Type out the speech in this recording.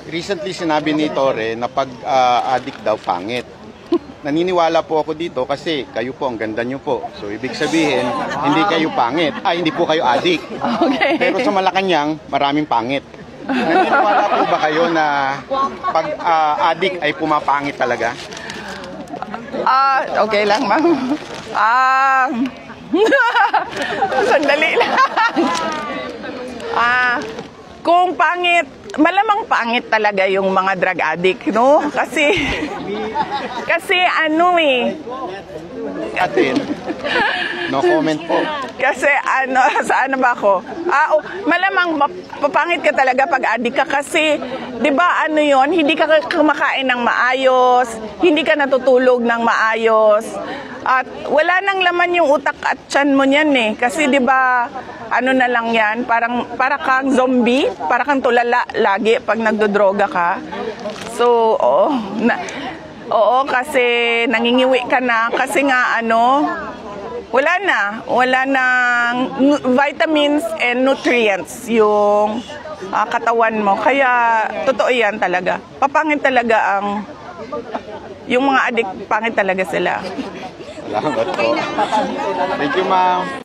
Recently sinabi ni Torre na pag addict daw pangit. Naniniwala po ako dito kasi kayo po, ang ganda nyo po. So ibig sabihin, hindi kayo pangit. Hindi po kayo addict. Okay. Pero sa Malacanang, maraming pangit. Naniniwala po ba kayo na pag addict ay pumapangit talaga? Okay lang, ma'am. Sandali lang. Kung pangit, malamang pangit talaga yung mga drug addict, no? Kasi Atin, no comment po. Kasi saan ba ako? Malamang papangit ka talaga pag addict ka kasi, 'di ba yon, hindi ka kumakain ng maayos, hindi ka natutulog ng maayos. At wala nang laman yung utak at tiyan mo niyan eh. Kasi 'di ba na lang 'yan, para kang zombie, para kang tulala lagi pag nagdodroga ka. So, Oo, kasi nangingiwi ka na kasi nga wala nang vitamins and nutrients yung katawan mo. Kaya totoo yan talaga. Papangit talaga yung mga addict, pangit talaga sila. Salamat po. Thank you, ma'am.